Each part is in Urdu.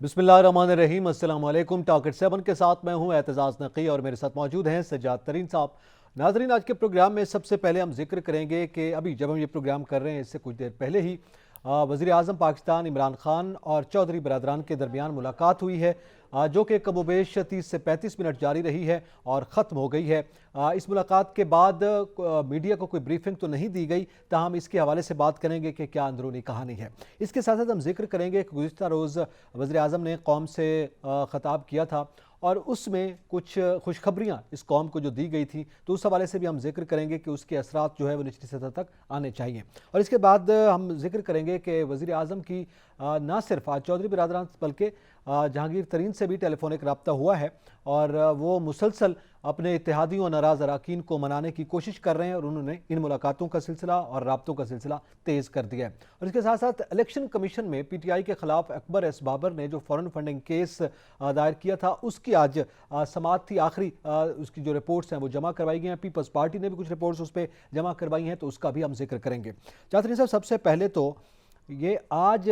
بسم اللہ الرحمن الرحیم، السلام علیکم۔ ٹاکٹ 7 کے ساتھ میں ہوں اعتزاز نقی اور میرے ساتھ موجود ہیں سجاد ترین صاحب۔ ناظرین، آج کے پروگرام میں سب سے پہلے ہم ذکر کریں گے کہ ابھی جب ہم یہ پروگرام کر رہے ہیں اس سے کچھ دیر پہلے ہی وزیر اعظم پاکستان عمران خان اور چودھری برادران کے درمیان ملاقات ہوئی ہے، جو کہ کم و بیش 30 سے 35 منٹ جاری رہی ہے اور ختم ہو گئی ہے۔ اس ملاقات کے بعد میڈیا کو کوئی بریفنگ تو نہیں دی گئی، تاہم اس کے حوالے سے بات کریں گے کہ کیا اندرونی کہانی ہے۔ اس کے ساتھ ساتھ ہم ذکر کریں گے کہ گزشتہ روز وزیر اعظم نے قوم سے خطاب کیا تھا اور اس میں کچھ خوشخبریاں اس قوم کو جو دی گئی تھی، تو اس حوالے سے بھی ہم ذکر کریں گے کہ اس کے اثرات جو ہے وہ نچلی سطح تک آنے چاہیے۔ اور اس کے بعد ہم ذکر کریں گے کہ وزیر اعظم کی نہ صرف آج چودھری برادران بلکہ جہانگیر ترین سے بھی ٹیلی فونک رابطہ ہوا ہے اور وہ مسلسل اپنے اتحادیوں اور ناراض اراکین کو منانے کی کوشش کر رہے ہیں اور انہوں نے ان ملاقاتوں کا سلسلہ اور رابطوں کا سلسلہ تیز کر دیا ہے۔ اور اس کے ساتھ ساتھ الیکشن کمیشن میں پی ٹی آئی کے خلاف اکبر ایس بابر نے جو فورن فنڈنگ کیس دائر کیا تھا، اس کی آج سماعت تھی، آخری اس کی جو رپورٹس ہیں وہ جمع کروائی گئی ہیں۔ پیپلز پارٹی نے بھی کچھ رپورٹس اس پہ جمع کروائی ہیں، تو اس کا بھی ہم ذکر کریں گے۔ چودھری صاحب، سب سے پہلے تو یہ آج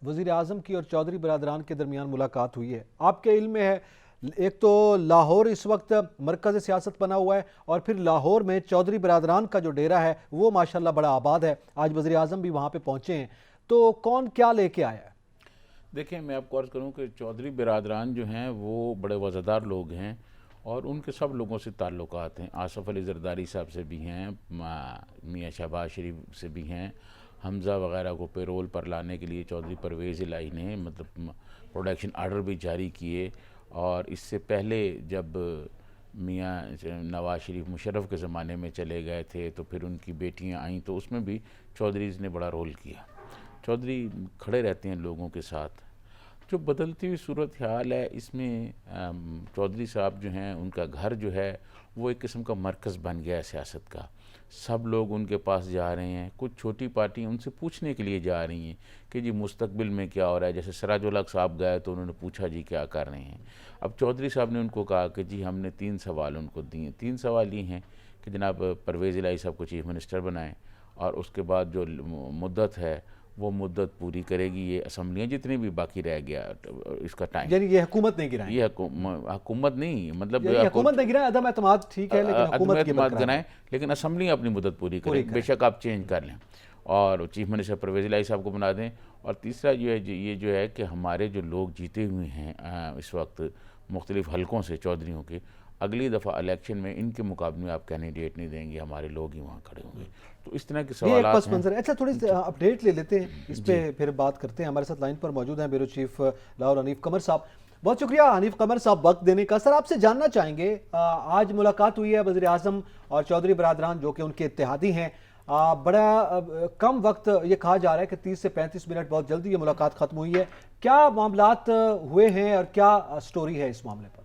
وزیر اعظم کی اور چودھری برادران کے درمیان ملاقات ہوئی ہے، آپ کے علم میں ہے ایک تو لاہور اس وقت مرکز سیاست بنا ہوا ہے اور پھر لاہور میں چودھری برادران کا جو ڈیرہ ہے وہ ماشاءاللہ بڑا آباد ہے، آج وزیر اعظم بھی وہاں پہ پہنچے ہیں، تو کون کیا لے کے آیا ہے؟ دیکھیں، میں آپ کو عرض کروں کہ چودھری برادران جو ہیں وہ بڑے وزادار لوگ ہیں اور ان کے سب لوگوں سے تعلقات ہیں۔ آصف علی زرداری صاحب سے بھی ہیں، میاں شہباز شریف سے بھی ہیں، حمزہ وغیرہ کو پیرول پر لانے کے لیے چودھری پرویز الہی نے پروڈکشن آرڈر بھی جاری کیے، اور اس سے پہلے جب میاں نواز شریف مشرف کے زمانے میں چلے گئے تھے تو پھر ان کی بیٹیاں آئیں تو اس میں بھی چودھریز نے بڑا رول کیا۔ چودھری کھڑے رہتے ہیں لوگوں کے ساتھ۔ جو بدلتی ہوئی صورتحال ہے اس میں چودھری صاحب جو ہیں ان کا گھر جو ہے وہ ایک قسم کا مرکز بن گیا ہے سیاست کا۔ سب لوگ ان کے پاس جا رہے ہیں، کچھ چھوٹی پارٹیاں ان سے پوچھنے کے لیے جا رہی ہیں کہ جی مستقبل میں کیا ہو رہا ہے۔ جیسے سراج الحق صاحب گئے تو انہوں نے پوچھا جی کیا کر رہے ہیں۔ اب چودھری صاحب نے ان کو کہا کہ جی ہم نے 3 سوال ان کو دیے۔ 3 سوال یہ ہیں کہ جناب پرویز الہی صاحب کو چیف منسٹر بنائیں، اور اس کے بعد جو مدت ہے وہ مدت پوری کرے گی یہ اسمبلیاں جتنی بھی باقی رہ گیا اس کا ٹائم۔ یعنی یہ حکومت نہیں گرائیں، یہ حکومت نہیں، مطلب حکومت نہیں گرائیں، عدم اعتماد ٹھیک ہے لیکن عدم حکومت کی اعتماد برقرار کرائیں، لیکن اسمبلیاں اپنی مدت پوری کریں، بے شک آپ چینج کر لیں اور چیف منسٹر پرویز الہی صاحب کو بنا دیں۔ اور تیسرا جو ہے یہ جو ہے کہ ہمارے جو لوگ جیتے ہوئے ہیں اس وقت مختلف حلقوں سے چودھریوں کے، اگلی دفعہ الیکشن میں ان کے مقابلے میں آپ کینڈیڈیٹ نہیں دیں گے، ہمارے لوگ ہی وہاں کھڑے ہوں گے۔ تو اس طرح کے یہ ایک سوالات پس ہیں۔ منظر ہے۔ اچھا، تھوڑی سی اپڈیٹ لے لیتے ہیں، اس پہ پھر بات کرتے ہیں۔ ہمارے ساتھ لائن پر موجود ہیں بیورو چیف لاہور حنیف قمر صاحب۔ بہت شکریہ حنیف قمر صاحب وقت دینے کا۔ سر، آپ سے جاننا چاہیں گے، آج ملاقات ہوئی ہے وزیر اعظم اور چودھری برادران جو کہ ان کے اتحادی ہیں، بڑا کم وقت یہ کہا جا رہا ہے کہ 30 سے 35 منٹ، بہت جلدی یہ ملاقات ختم ہوئی ہے، کیا معاملات ہوئے ہیں اور کیا سٹوری ہے اس معاملے پر؟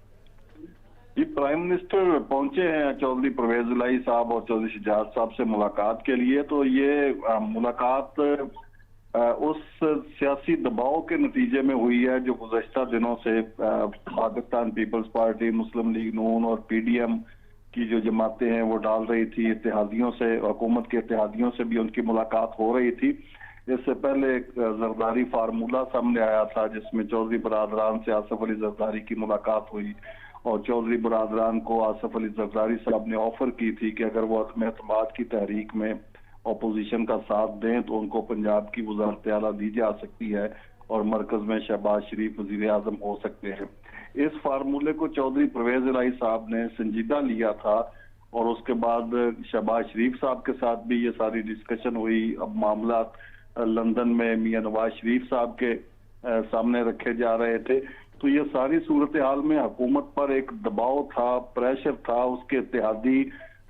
جی، پرائم منسٹر پہنچے ہیں چودھری پرویز الہی صاحب اور چودھری شجاعت صاحب سے ملاقات کے لیے۔ تو یہ ملاقات اس سیاسی دباؤ کے نتیجے میں ہوئی ہے جو گزشتہ دنوں سے پاکستان پیپلز پارٹی، مسلم لیگ نون اور پی ڈی ایم کی جو جماعتیں ہیں وہ ڈال رہی تھی۔ اتحادیوں سے، حکومت کے اتحادیوں سے بھی ان کی ملاقات ہو رہی تھی۔ اس سے پہلے ایک زرداری فارمولہ سامنے آیا تھا جس میں چودھری برادران سے آصف علی زرداری کی ملاقات ہوئی، اور چودھری برادران کو آصف علی زرداری صاحب نے آفر کی تھی کہ اگر وہ عدم اعتماد کی تحریک میں اپوزیشن کا ساتھ دیں تو ان کو پنجاب کی وزارت اعلیٰ دی جا سکتی ہے اور مرکز میں شہباز شریف وزیر اعظم ہو سکتے ہیں۔ اس فارمولے کو چودھری پرویز الہی صاحب نے سنجیدہ لیا تھا، اور اس کے بعد شہباز شریف صاحب کے ساتھ بھی یہ ساری ڈسکشن ہوئی۔ اب معاملات لندن میں میاں نواز شریف صاحب کے سامنے رکھے جا رہے تھے۔ تو یہ ساری صورتحال میں حکومت پر ایک دباؤ تھا، پریشر تھا، اس کے اتحادی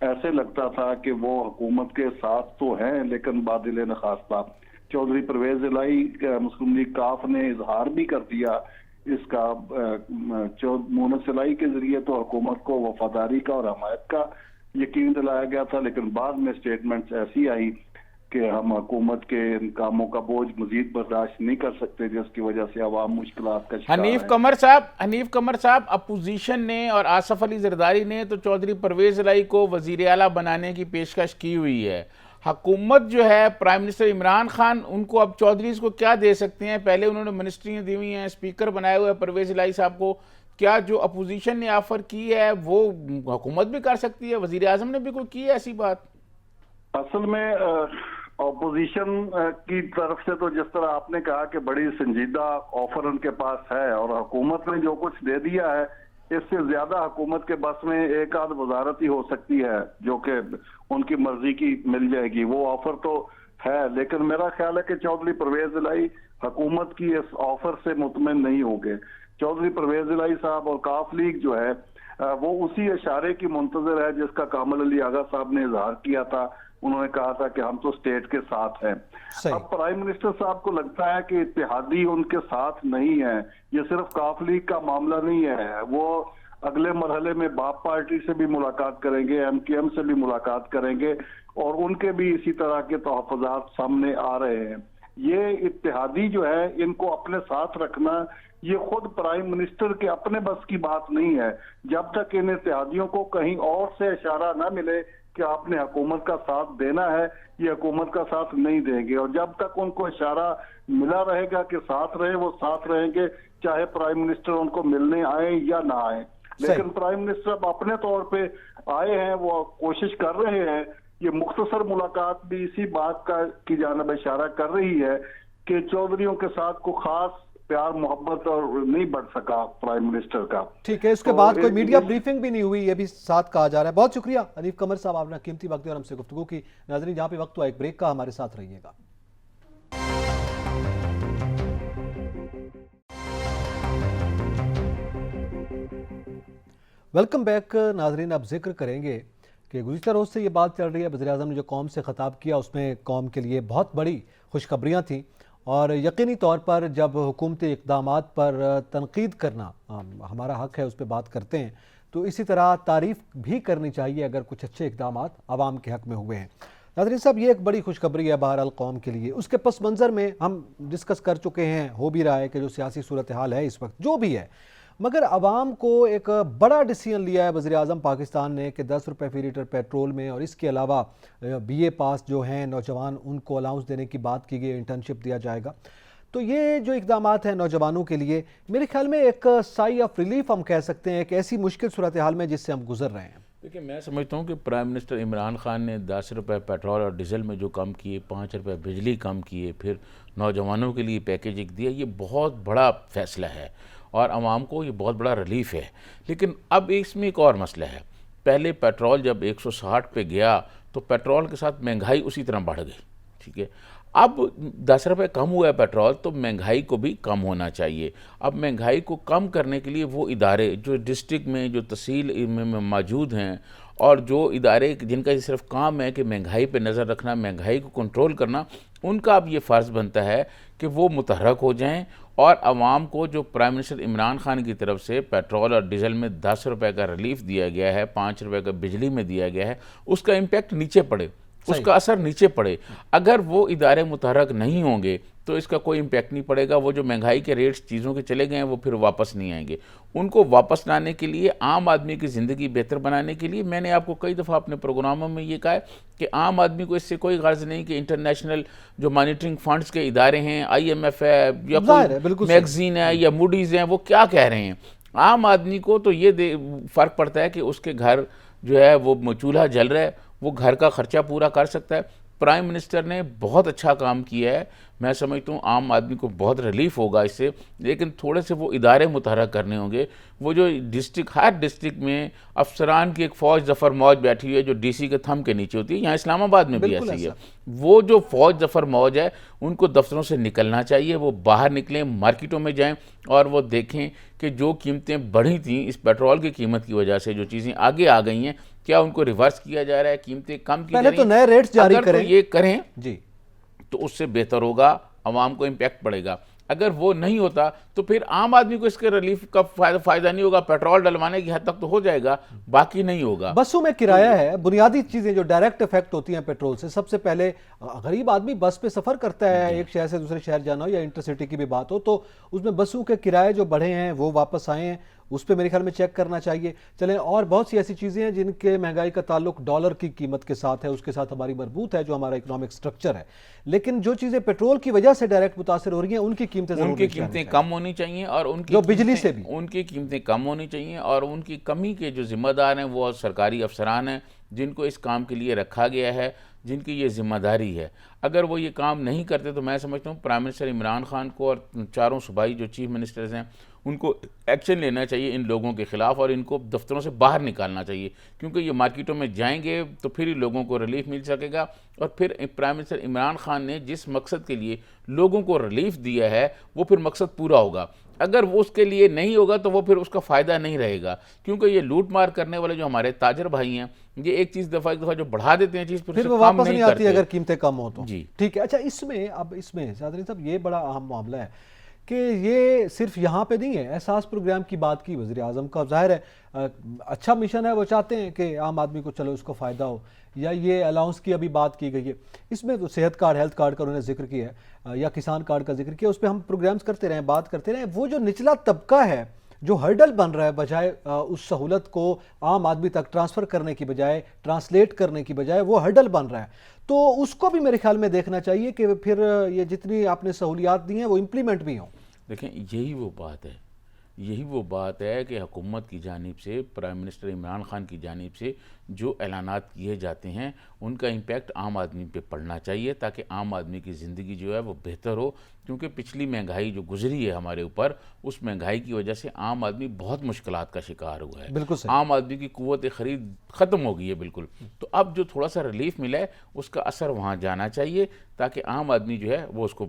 ایسے لگتا تھا کہ وہ حکومت کے ساتھ تو ہیں لیکن بادل نخواستہ۔ چودھری پرویز الہی مسلم لیگ کاف نے اظہار بھی کر دیا اس کا، مونس الہی کے ذریعے تو حکومت کو وفاداری کا اور حمایت کا یقین دلایا گیا تھا، لیکن بعد میں سٹیٹمنٹس ایسی آئی کہ ہم حکومت کے ان کاموں کا بوجھ مزید برداشت نہیں کر سکتے جس کی وجہ سے عوام مشکلات کا شکار حنیف قمر صاحب اپوزیشن نے اور آصف علی زرداری نے تو چودھری پرویز الہی کو وزیر اعلیٰ بنانے کی پیشکش کی ہوئی ہے۔ حکومت جو ہے پرائم منسٹر عمران خان ان کو اب چودھریز کو کیا دے سکتے ہیں؟ پہلے انہوں نے منسٹریاں دی ہوئی ہیں، اسپیکر بنائے ہوئے ہیں پرویز الہی صاحب کو، کیا جو اپوزیشن نے آفر کی ہے وہ حکومت بھی کر سکتی ہے؟ وزیر اعظم نے بھی کوئی کی ہے ایسی بات؟ اصل میں اپوزیشن کی طرف سے تو جس طرح آپ نے کہا کہ بڑی سنجیدہ آفر ان کے پاس ہے، اور حکومت نے جو کچھ دے دیا ہے اس سے زیادہ حکومت کے بس میں ایک آدھ وزارت ہی ہو سکتی ہے جو کہ ان کی مرضی کی مل جائے گی، وہ آفر تو ہے، لیکن میرا خیال ہے کہ چودھری پرویز الہی حکومت کی اس آفر سے مطمئن نہیں ہوں گے۔ چودھری پرویز الہی صاحب اور کاف لیگ جو ہے وہ اسی اشارے کی منتظر ہے جس کا کامل علی آغا صاحب نے اظہار کیا تھا، انہوں نے کہا تھا کہ ہم تو اسٹیٹ کے ساتھ ہیں۔ اب پرائم منسٹر صاحب کو لگتا ہے کہ اتحادی ان کے ساتھ نہیں ہے، یہ صرف کاف لیگ کا معاملہ نہیں ہے، وہ اگلے مرحلے میں باپ پارٹی سے بھی ملاقات کریں گے، ایم کیو ایم سے بھی ملاقات کریں گے، اور ان کے بھی اسی طرح کے تحفظات سامنے آ رہے ہیں۔ یہ اتحادی جو ہے ان کو اپنے ساتھ رکھنا یہ خود پرائم منسٹر کے اپنے بس کی بات نہیں ہے، جب تک ان اتحادیوں کو کہیں اور سے اشارہ نہ ملے کہ آپ نے حکومت کا ساتھ دینا ہے، یہ حکومت کا ساتھ نہیں دیں گے، اور جب تک ان کو اشارہ ملا رہے گا کہ ساتھ رہے، وہ ساتھ رہیں گے، چاہے پرائم منسٹر ان کو ملنے آئیں یا نہ آئیں۔ لیکن پرائم منسٹر اب اپنے طور پہ آئے ہیں، وہ کوشش کر رہے ہیں، یہ مختصر ملاقات بھی اسی بات کی جانب اشارہ کر رہی ہے کہ چودھریوں کے ساتھ کو خاص پیار محبت اور نہیں بڑھ سکا پرائم منسٹر کا۔ ٹھیک ہے، اس کے بعد کوئی میڈیا بریفنگ بھی نہیں ہوئی، یہ بھی ساتھ کہا جا رہا ہے۔ بہت شکریہ حنیف قمر صاحب، آپ نے قیمتی وقت دیا اور ہم سے گفتگو کی۔ ناظرین جہاں پہ وقت ہوا ایک بریک کا، ہمارے ساتھ رہیے گا۔ ویلکم بیک ناظرین، اب ذکر کریں گے کہ گزشتہ روز سے یہ بات چل رہی ہے، وزیر اعظم نے جو قوم سے خطاب کیا اس میں قوم کے لیے بہت بڑی خوشخبریاں تھیں، اور یقینی طور پر جب حکومتی اقدامات پر تنقید کرنا ہمارا حق ہے، اس پہ بات کرتے ہیں، تو اسی طرح تعریف بھی کرنی چاہیے اگر کچھ اچھے اقدامات عوام کے حق میں ہوئے ہیں۔ ناظرین صاحب، یہ ایک بڑی خوشخبری ہے بہرحال قوم کے لیے۔ اس کے پس منظر میں ہم ڈسکس کر چکے ہیں، ہو بھی رہا ہے کہ جو سیاسی صورتحال ہے اس وقت جو بھی ہے، مگر عوام کو ایک بڑا ڈیسیژن لیا ہے وزیر اعظم پاکستان نے کہ 10 روپے فی لیٹر پیٹرول میں، اور اس کے علاوہ بی اے پاس جو ہیں نوجوان ان کو الاؤنس دینے کی بات کی گئی، انٹرنشپ دیا جائے گا۔ تو یہ جو اقدامات ہیں نوجوانوں کے لیے میرے خیال میں ایک سائی آف ریلیف ہم کہہ سکتے ہیں، ایک ایسی مشکل صورتحال میں جس سے ہم گزر رہے ہیں۔ دیکھیں، میں سمجھتا ہوں کہ پرائم منسٹر عمران خان نے 10 روپے پیٹرول اور ڈیزل میں جو کم کیے، 5 روپے بجلی کم کیے، پھر نوجوانوں کے لیے پیکیجنگ دیا، یہ بہت بڑا فیصلہ ہے اور عوام کو یہ بہت بڑا ریلیف ہے۔ لیکن اب اس میں ایک اور مسئلہ ہے، پہلے پیٹرول جب 160 پہ گیا تو پیٹرول کے ساتھ مہنگائی اسی طرح بڑھ گئی، ٹھیک ہے۔ اب 10 روپے کم ہوا ہے پیٹرول تو مہنگائی کو بھی کم ہونا چاہیے۔ اب مہنگائی کو کم کرنے کے لیے وہ ادارے جو ڈسٹرکٹ میں، جو تحصیل میں موجود ہیں، اور جو ادارے جن کا یہ صرف کام ہے کہ مہنگائی پہ نظر رکھنا، مہنگائی کو کنٹرول کرنا، ان کا اب یہ فرض بنتا ہے کہ وہ متحرک ہو جائیں اور عوام کو جو پرائم منسٹر عمران خان کی طرف سے پیٹرول اور ڈیزل میں 10 روپے کا ریلیف دیا گیا ہے، 5 روپے کا بجلی میں دیا گیا ہے، اس کا امپیکٹ نیچے پڑے، اس کا اثر نیچے پڑے۔ اگر وہ ادارے متحرک نہیں ہوں گے تو اس کا کوئی امپیکٹ نہیں پڑے گا، وہ جو مہنگائی کے ریٹس چیزوں کے چلے گئے ہیں وہ پھر واپس نہیں آئیں گے۔ ان کو واپس لانے کے لیے، عام آدمی کی زندگی بہتر بنانے کے لیے، میں نے آپ کو کئی دفعہ اپنے پروگراموں میں یہ کہا ہے کہ عام آدمی کو اس سے کوئی غرض نہیں کہ انٹرنیشنل جو مانیٹرنگ فنڈز کے ادارے ہیں، آئی ایم ایف ہے یا کوئی میگزین ہے یا موڈیز ہیں، وہ کیا کہہ رہے ہیں۔ عام آدمی کو تو یہ فرق پڑتا ہے کہ اس کے گھر جو ہے وہ چولہا جل رہا ہے، وہ گھر کا خرچہ پورا کر سکتا ہے۔ پرائم منسٹر نے بہت اچھا کام کیا ہے، میں سمجھتا ہوں عام آدمی کو بہت ریلیف ہوگا اس سے، لیکن تھوڑے سے وہ ادارے متحرک کرنے ہوں گے۔ وہ جو ڈسٹرکٹ، ہر ڈسٹرکٹ میں افسران کی ایک فوج ظفر موج بیٹھی ہوئی ہے جو ڈی سی کے تھم کے نیچے ہوتی ہے، یہاں اسلام آباد میں بھی ایسی ہے۔ وہ جو فوج ظفر موج ہے ان کو دفتروں سے نکلنا چاہیے، وہ باہر نکلیں، مارکیٹوں میں جائیں اور وہ دیکھیں کہ جو قیمتیں بڑھی تھیں اس پیٹرول کی قیمت کی وجہ سے، جو چیزیں آگے آ گئی ہیں، کیا ان کو ریورس کیا جا رہا ہے، قیمتیں کم کی جا رہی ہیں۔ پہلے تو نئے ریٹس جاری کریں، اگر یہ کریں جی تو اس سے بہتر ہوگا، عوام کو امپیکٹ پڑے گا۔ اگر وہ نہیں ہوتا تو پھر عام آدمی کو اس کے ریلیف کا فائدہ نہیں ہوگا، پیٹرول ڈلوانے کی حد تک تو ہو جائے گا، باقی نہیں ہوگا۔ بسوں میں کرایہ ہے، بنیادی چیزیں جو ڈائریکٹ افیکٹ ہوتی ہیں پیٹرول سے، سب سے پہلے غریب آدمی بس پہ سفر کرتا ہے، ایک شہر سے دوسرے شہر جانا ہو یا انٹر سٹی کی بھی بات ہو، تو اس میں بسوں کے کرائے جو بڑھے ہیں وہ واپس آئے ہیں، اس پہ میرے خیال میں چیک کرنا چاہیے. چلیں اور بہت سی ایسی چیزیں ہیں جن کے مہنگائی کا تعلق ڈالر کی قیمت کے ساتھ ہے, اس کے ساتھ ہماری مربوط ہے جو ہمارا اکنامک سٹرکچر ہے, لیکن جو چیزیں پیٹرول کی وجہ سے ڈائریکٹ متاثر ہو رہی ہیں ان کی قیمتیں ضرور ان کی قیمتیں کم ہونی چاہیے, اور ان کی جو بجلی سے بھی ان کی قیمتیں کم ہونی چاہیے, اور ان کی کمی کے جو ذمہ دار ہیں وہ سرکاری افسران ہیں جن کو اس کام کے لیے رکھا گیا ہے, جن کی یہ ذمہ داری ہے. اگر وہ یہ کام نہیں کرتے تو میں سمجھتا ہوں پرائم منسٹر عمران خان کو اور چاروں صوبائی جو چیف منسٹرز ہیں ان کو ایکشن لینا چاہیے ان لوگوں کے خلاف, اور ان کو دفتروں سے باہر نکالنا چاہیے, کیونکہ یہ مارکیٹوں میں جائیں گے تو پھر ہی لوگوں کو ریلیف مل سکے گا. اور پھر پرائم منسٹر عمران خان نے جس مقصد کے لیے لوگوں کو ریلیف دیا ہے وہ پھر مقصد پورا ہوگا. اگر وہ اس کے لیے نہیں ہوگا تو وہ پھر اس کا فائدہ نہیں رہے گا, کیونکہ یہ لوٹ مار کرنے والے جو ہمارے تاجر بھائی ہیں یہ ایک چیز ایک دفعہ جو بڑھا دیتے ہیں چیز پھر وہ واپس نہیں آتی اگر قیمتیں کم ہو تو. جی ٹھیک ہے. اچھا اس میں سعادت صاحب یہ بڑا اہم معاملہ ہے کہ یہ صرف یہاں پہ نہیں ہے. احساس پروگرام کی بات کی وزیر اعظم کا, ظاہر ہے اچھا مشن ہے, وہ چاہتے ہیں کہ عام آدمی کو چلو اس کو فائدہ ہو, یا یہ الاؤنس کی ابھی بات کی گئی ہے, اس میں تو صحت کارڈ ہیلتھ کارڈ کا انہوں نے ذکر کیا ہے, یا کسان کارڈ کا ذکر کیا, اس پہ ہم پروگرامز کرتے رہیں, بات کرتے رہیں. وہ جو نچلا طبقہ ہے جو ہرڈل بن رہا ہے بجائے اس سہولت کو عام آدمی تک ٹرانسفر کرنے کی بجائے, ٹرانسلیٹ کرنے کی بجائے وہ ہرڈل بن رہا ہے, تو اس کو بھی میرے خیال میں دیکھنا چاہیے کہ پھر یہ جتنی آپ نے سہولیات دی ہیں وہ امپلیمنٹ بھی ہوں. دیکھیں یہی وہ بات ہے کہ حکومت کی جانب سے, پرائم منسٹر عمران خان کی جانب سے جو اعلانات کیے جاتے ہیں ان کا امپیکٹ عام آدمی پہ پڑنا چاہیے, تاکہ عام آدمی کی زندگی جو ہے وہ بہتر ہو. کیونکہ پچھلی مہنگائی جو گزری ہے ہمارے اوپر, اس مہنگائی کی وجہ سے عام آدمی بہت مشکلات کا شکار ہوا ہے. بالکل صحیح. عام آدمی کی قوت خرید ختم ہو گئی ہے بالکل. تو اب جو تھوڑا سا ریلیف ملا ہے اس کا اثر وہاں جانا چاہیے, تاکہ عام آدمی جو ہے وہ اس کو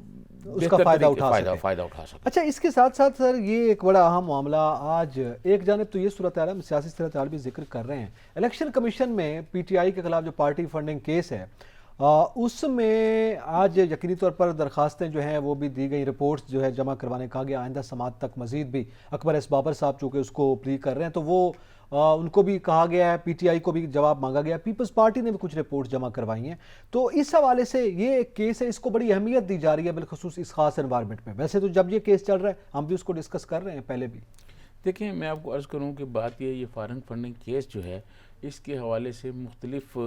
فائدہ اٹھا سکے. اچھا اس کے ساتھ ساتھ سر یہ ایک بڑا اہم معاملہ, آج ایک جانب تو یہ صورتحال ہم سیاسی صورتحال بھی ذکر کر رہے ہیں, الیکشن کمیشن میں پی ٹی آئی کے خلاف جو پارٹی فنڈنگ کیس ہے اس میں آج یقینی طور پر درخواستیں جو ہیں وہ بھی دی گئی, رپورٹس جو ہے جمع کروانے کہا گیا. آئندہ سماعت تک مزید بھی اکبر ایس بابر صاحب چونکہ اس کو پلی کر رہے ہیں تو وہ ان کو بھی کہا گیا ہے, پی ٹی آئی کو بھی جواب مانگا گیا, پیپلز پارٹی نے بھی کچھ رپورٹ جمع کروائی ہیں. تو اس حوالے سے یہ ایک کیس ہے, اس کو بڑی اہمیت دی جا رہی ہے بالخصوص اس خاص انوائرمنٹ میں. ویسے تو جب یہ کیس چل رہا ہے ہم بھی اس کو ڈسکس کر رہے ہیں پہلے بھی. دیکھیں میں آپ کو عرض کروں کہ بات یہ فارن فنڈنگ کیس جو ہے اس کے حوالے سے مختلف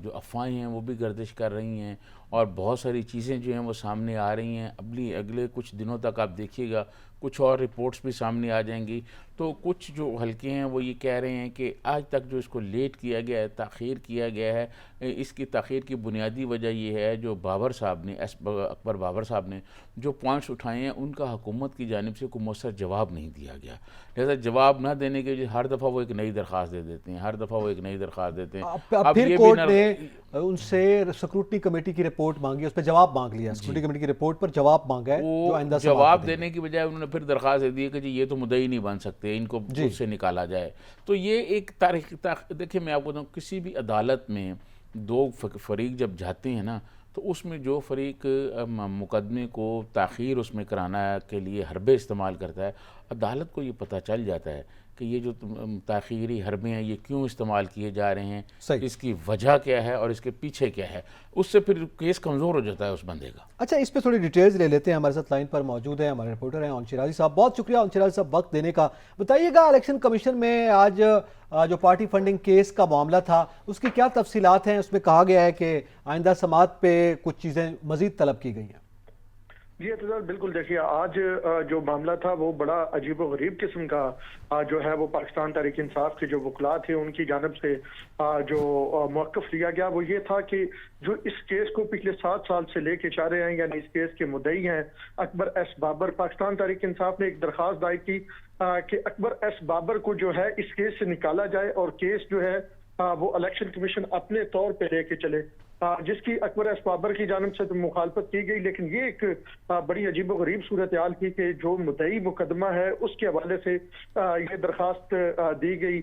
جو افواہیں ہیں وہ بھی گردش کر رہی ہیں, اور بہت ساری چیزیں جو ہیں وہ سامنے آ رہی ہیں. اگلے کچھ دنوں تک آپ دیکھیے گا کچھ اور رپورٹس بھی سامنے آ جائیں گی. تو کچھ جو حلقے ہیں وہ یہ کہہ رہے ہیں کہ آج تک جو اس کو لیٹ کیا گیا ہے, تاخیر کیا گیا ہے, اس کی تاخیر کی بنیادی وجہ یہ ہے جو بابر صاحب نے, اکبر بابر صاحب نے جو پوائنٹس اٹھائے ہیں ان کا حکومت کی جانب سے کوئی مؤثر جواب نہیں دیا گیا. لہذا جواب نہ دینے کے وجہ ہر دفعہ وہ ایک نئی درخواست دے دیتے ہیں, اب پھر کورٹ نے ان سے سکروٹنی کمیٹی کی رپورٹ مانگی, اس پہ جواب مانگ لیا, سکروٹنی کمیٹی کی رپورٹ پر جواب مانگا ہے, جو آئندہ جواب دینے کی بجائے انہوں نے پھر درخواست دے دی کہ جی یہ تو مدعی نہیں بن سکتے, ان کو اس سے نکالا جائے. تو یہ ایک تاریخ دیکھیں میں آپ کو بتاؤں, کسی بھی عدالت میں دو فریق جب جاتے ہیں نا تو اس میں جو فریق مقدمے کو تاخیر اس میں کرانا کے لیے حربے استعمال کرتا ہے, عدالت کو یہ پتہ چل جاتا ہے کہ یہ جو تاخیری حربے ہیں یہ کیوں استعمال کیے جا رہے ہیں, اس کی وجہ کیا ہے اور اس کے پیچھے کیا ہے. اس سے پھر کیس کمزور ہو جاتا ہے اس بندے کا. اچھا اس پہ تھوڑی ڈیٹیلز لے لیتے ہیں. ہمارے ساتھ لائن پر موجود ہیں ہمارے رپورٹر ہیں اون شیرازی صاحب. بہت شکریہ اون شیرازی صاحب وقت دینے کا. بتائیے گا الیکشن کمیشن میں آج جو پارٹی فنڈنگ کیس کا معاملہ تھا اس کی کیا تفصیلات ہیں؟ اس میں کہا گیا ہے کہ آئندہ سماعت پہ کچھ چیزیں مزید طلب کی گئی ہیں. جی اعتزاز بالکل, دیکھیے آج جو معاملہ تھا وہ بڑا عجیب و غریب قسم کا جو ہے وہ پاکستان تحریک انصاف کے جو وکلاء تھے ان کی جانب سے جو موقف لیا گیا وہ یہ تھا کہ جو اس کیس کو پچھلے 7 سال سے لے کے چاہ رہے ہیں, یعنی اس کیس کے مدعی ہیں اکبر ایس بابر, پاکستان تحریک انصاف نے ایک درخواست دائر کی کہ اکبر ایس بابر کو جو ہے اس کیس سے نکالا جائے اور کیس جو ہے وہ الیکشن کمیشن اپنے طور پہ لے کے چلے, جس کی اکبر ایس بابر کی جانب سے تو مخالفت کی گئی. لیکن یہ ایک بڑی عجیب و غریب صورتحال تھی کہ جو مدعی مقدمہ ہے اس کے حوالے سے یہ درخواست دی گئی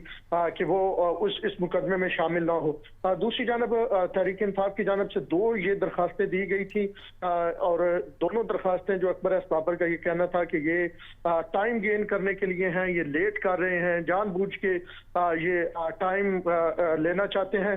کہ وہ اس مقدمے میں شامل نہ ہو. دوسری جانب تحریک انصاف کی جانب سے 2 یہ درخواستیں دی گئی تھی, اور دونوں درخواستیں جو اکبر ایس بابر کا یہ کہنا تھا کہ یہ ٹائم گین کرنے کے لیے ہیں, یہ لیٹ کر رہے ہیں, جان بوجھ کے یہ ٹائم لینا چاہتے ہیں.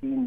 3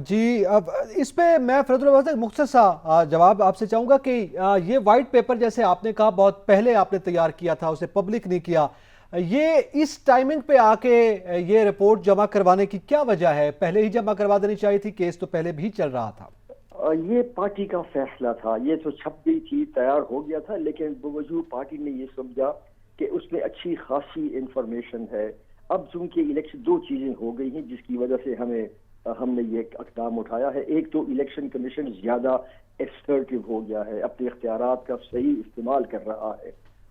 جی اب اس پہ میں فرد الواز مختصر سا جواب آپ سے چاہوں گا کہ یہ وائٹ پیپر جیسے آپ نے کہا بہت پہلے آپ نے تیار کیا تھا، اسے پبلک نہیں کیا، یہ اس ٹائمنگ پہ آ کے یہ رپورٹ جمع کروانے کی کیا وجہ ہے؟ پہلے ہی جمع کروا دینی چاہیے تھی، کیس تو پہلے بھی چل رہا تھا۔ یہ پارٹی کا فیصلہ تھا، یہ تو چھپ گئی تھی، تیار ہو گیا تھا، لیکن بوجود پارٹی نے یہ سمجھا کہ اس میں اچھی خاصی انفارمیشن ہے۔ اب چونکہ الیکشن دو چیزیں ہو گئی ہیں جس کی وجہ سے ہم نے یہ اقدام اٹھایا ہے۔ ایک تو الیکشن کمیشن زیادہ ایکسپرٹو ہو گیا ہے، اپنے اختیارات کا صحیح استعمال کر رہا ہے،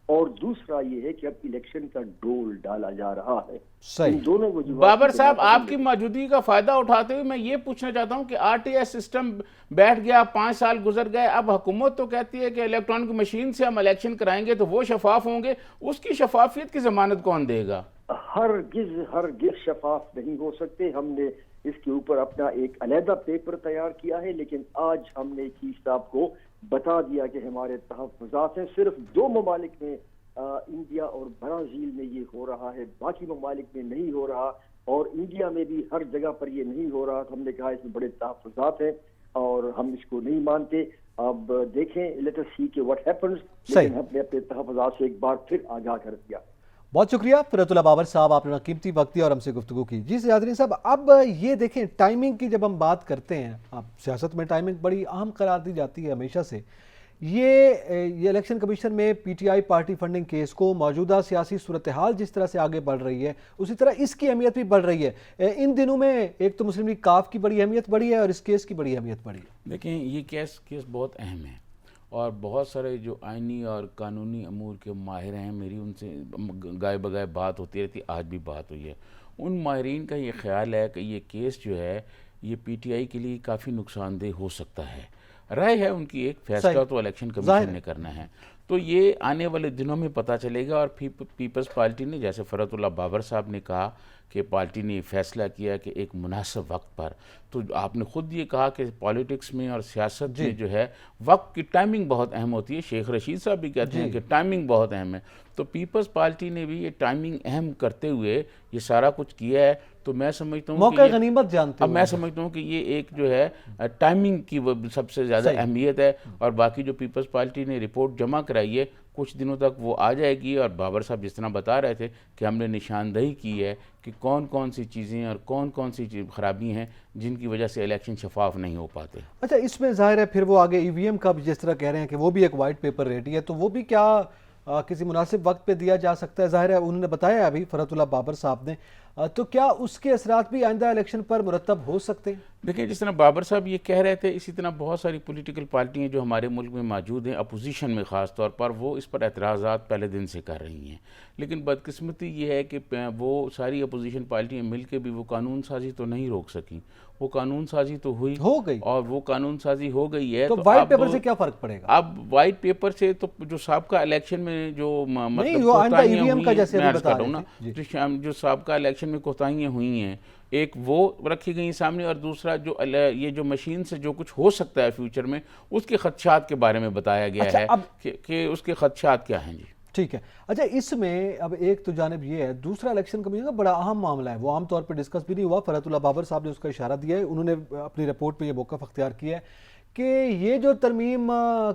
اور دوسرا یہ ہے کہ اب الیکشن کا ڈول ڈالا جا رہا ہے۔ ان دونوں وجوہات بابر صاحب، آپ کی موجودگی کا فائدہ اٹھاتے ہوئے میں یہ پوچھنا چاہتا ہوں کہ آر ٹی ایس سسٹم بیٹھ گیا، 5 سال گزر گئے، اب حکومت تو کہتی ہے کہ الیکٹرانک مشین سے ہم الیکشن کرائیں گے تو وہ شفاف ہوں گے، اس کی شفافیت کی ضمانت کون دے گا؟ ہرگز شفاف نہیں ہو سکتے۔ ہم نے اس کے اوپر اپنا ایک علیحدہ پیپر تیار کیا ہے، لیکن آج ہم نے چیف صاحب کو بتا دیا کہ ہمارے تحفظات ہیں۔ صرف 2 ممالک میں، انڈیا اور برازیل میں یہ ہو رہا ہے، باقی ممالک میں نہیں ہو رہا، اور انڈیا میں بھی ہر جگہ پر یہ نہیں ہو رہا۔ ہم نے کہا اس میں بڑے تحفظات ہیں اور ہم اس کو نہیں مانتے۔ اب دیکھیں، لیٹ اس سی کہ واٹ ہیپنز، لیکن ہم نے اپنے تحفظات سے ایک بار پھر آگاہ کر دیا۔ بہت شکریہ فرت اللہ بابر صاحب، آپ نے قیمتی وقت دیا اور ہم سے گفتگو کی۔ جی سیادرین صاحب، اب یہ دیکھیں ٹائمنگ کی جب ہم بات کرتے ہیں، اب سیاست میں ٹائمنگ بڑی اہم قرار دی جاتی ہے ہمیشہ سے۔ یہ الیکشن کمیشن میں P T I party funding case کو موجودہ سیاسی صورتحال جس طرح سے آگے بڑھ رہی ہے، اسی طرح اس کی اہمیت بھی بڑھ رہی ہے۔ ان دنوں میں ایک تو مسلم لیگ کاف کی بڑی اہمیت بڑھی ہے اور اس کیس کی بڑی اہمیت بڑھی ہے۔ دیکھیں، یہ کیس بہت اہم ہے اور بہت سارے جو آئینی اور قانونی امور کے ماہر ہیں، میری ان سے گائے بگائے بات ہوتی رہتی، آج بھی بات ہوئی ہے۔ ان ماہرین کا یہ خیال ہے کہ یہ کیس جو ہے یہ پی ٹی آئی کے لیے کافی نقصان دہ ہو سکتا ہے۔ رائے ہے ان کی، ایک فیصلہ تو الیکشن کمیشن نے کرنا ہے، تو یہ آنے والے دنوں میں پتہ چلے گا۔ اور پیپلز پارٹی نے، جیسے فرت اللہ بابر صاحب نے کہا کہ پارٹی نے فیصلہ کیا کہ ایک مناسب وقت پر، تو آپ نے خود یہ کہا کہ پالیٹکس میں اور سیاست میں جو ہے وقت کی ٹائمنگ بہت اہم ہوتی ہے۔ شیخ رشید صاحب بھی کہتے ہیں کہ ٹائمنگ بہت اہم ہے، تو پیپلز پارٹی نے بھی یہ ٹائمنگ اہم کرتے ہوئے یہ سارا کچھ کیا ہے۔ تو میں سمجھتا ہوں موقع غنیمت جانتے اب میں سمجھتا ہوں کہ یہ ایک جو ہے ٹائمنگ کی سب سے زیادہ اہمیت ہے، اور باقی جو پیپلز پارٹی نے رپورٹ جمع کرائی ہے کچھ دنوں تک وہ آ جائے گی۔ اور بابر صاحب جس طرح بتا رہے تھے کہ ہم نے نشاندہی کی ہے کہ کون کون سی چیزیں اور کون کون سی خرابی ہیں جن کی وجہ سے الیکشن شفاف نہیں ہو پاتے۔ اچھا، اس میں ظاہر ہے پھر وہ آگے ای وی ایم کا بھی جس طرح کہہ رہے ہیں کہ وہ بھی ایک وائٹ پیپر ریڈی ہے، تو وہ بھی کیا کسی مناسب وقت پہ دیا جا سکتا ہے؟ ظاہر ہے انہوں نے بتایا ابھی فرت اللہ بابر صاحب نے، تو کیا اس کے اثرات بھی آئندہ الیکشن پر مرتب ہو سکتے ہیں؟ دیکھیں، جس طرح بابر صاحب یہ کہہ رہے تھے، اسی طرح بہت ساری پولیٹیکل پارٹیاں جو ہمارے ملک میں موجود ہیں، اپوزیشن میں خاص طور پر، وہ اس پر اعتراضات پہلے دن سے کر رہی ہیں۔ لیکن بدقسمتی یہ ہے کہ وہ ساری اپوزیشن پارٹیاں مل کے بھی وہ قانون سازی تو نہیں روک سکیں۔ وہ قانون سازی تو ہو گئی اور وہ قانون سازی ہو گئی ہے، تو وائٹ پیپر سے کیا فرق پڑے گا؟ اب وائٹ پیپر سے تو جو سابقہ الیکشن میں جو مطلب جو سابقہ الیکشن میں کوتاہیاں ہوئی ہیں، ایک وہ رکھی گئی سامنے، اور دوسرا جو یہ جو مشین سے جو کچھ ہو سکتا ہے فیوچر میں، اس کے خدشات کے بارے میں بتایا گیا ہے کہ اس کے خدشات کیا ہیں۔ جی ٹھیک ہے۔ اچھا، اس میں اب ایک تو جانب یہ ہے، دوسرا الیکشن کمیشن کا بڑا اہم معاملہ ہے، وہ عام طور پہ ڈسکس بھی نہیں ہوا، فرت اللہ بابر صاحب نے اس کا اشارہ دیا ہے، انہوں نے اپنی رپورٹ پہ یہ موقف اختیار کیا ہے کہ یہ جو ترمیم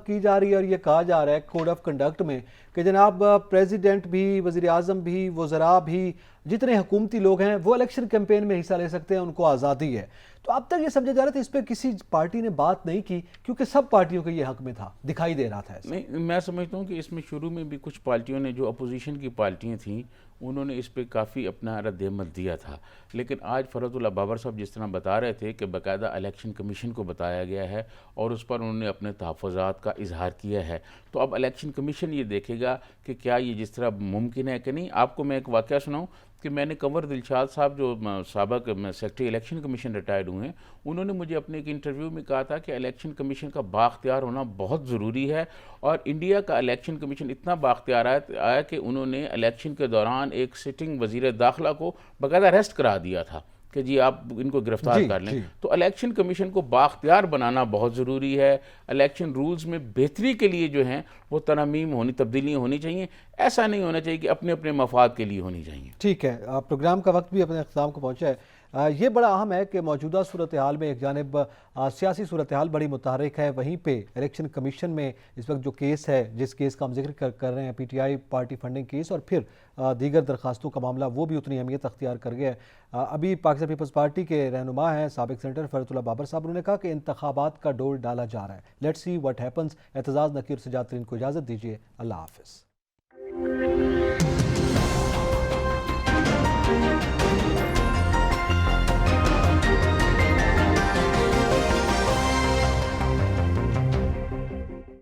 کی جا رہی ہے اور یہ کہا جا رہا ہے کوڈ آف کنڈکٹ میں کہ جناب پریزیڈنٹ بھی، وزیر اعظم بھی، وزراء بھی، جتنے حکومتی لوگ ہیں وہ الیکشن کیمپین میں حصہ لے سکتے ہیں، ان کو آزادی ہے، تو اب تک یہ سمجھا جا رہا تھا، اس پہ کسی پارٹی نے بات نہیں کی کیونکہ سب پارٹیوں کے یہ حق میں تھا، دکھائی دے رہا تھا ایسا۔ نہیں، میں سمجھتا ہوں کہ اس میں شروع میں بھی کچھ پارٹیوں نے، جو اپوزیشن کی پارٹیاں تھیں، انہوں نے اس پہ کافی اپنا رد عمل دیا تھا، لیکن آج فرت اللہ بابر صاحب جس طرح بتا رہے تھے کہ باقاعدہ الیکشن کمیشن کو بتایا گیا ہے اور اس پر انہوں نے اپنے تحفظات کا اظہار کیا ہے، تو اب الیکشن کمیشن یہ دیکھے گا کہ کیا یہ جس طرح ممکن ہے کہ نہیں۔ آپ کو میں ایک واقعہ سناؤں کہ میں نے کنور دلشاد صاحب جو سابق سیکرٹری الیکشن کمیشن ریٹائرڈ ہوئے ہیں، انہوں نے مجھے اپنے ایک انٹرویو میں کہا تھا کہ الیکشن کمیشن کا بااختیار ہونا بہت ضروری ہے، اور انڈیا کا الیکشن کمیشن اتنا بااختیار آیا کہ انہوں نے الیکشن کے دوران ایک سٹنگ وزیر داخلہ کو باقاعدہ اریسٹ کرا دیا تھا کہ جی آپ ان کو گرفتار کر لیں۔ تو الیکشن کمیشن کو بااختیار بنانا بہت ضروری ہے۔ الیکشن رولز میں بہتری کے لیے جو ہیں وہ ترامیم تبدیلیاں ہونی چاہیے، ایسا نہیں ہونا چاہیے کہ اپنے اپنے مفاد کے لیے ہونی چاہیے۔ ٹھیک ہے، پروگرام کا وقت بھی اپنے اختتام کو پہنچا ہے۔ یہ بڑا اہم ہے کہ موجودہ صورتحال میں ایک جانب سیاسی صورتحال بڑی متحرک ہے، وہیں پہ الیکشن کمیشن میں اس وقت جو کیس ہے، جس کیس کا ہم ذکر کر رہے ہیں P T I party funding case, اور پھر دیگر درخواستوں کا معاملہ، وہ بھی اتنی اہمیت اختیار کر گیا ہے۔ ابھی پاکستان پیپلز پارٹی کے رہنما ہیں سابق سینیٹر فرحت اللہ بابر صاحب، انہوں نے کہا کہ انتخابات کا ڈور ڈالا جا رہا ہے، let's see what happens. Aitzaz Naqi اور سجاد ترین کو اجازت دیجیے، اللہ حافظ۔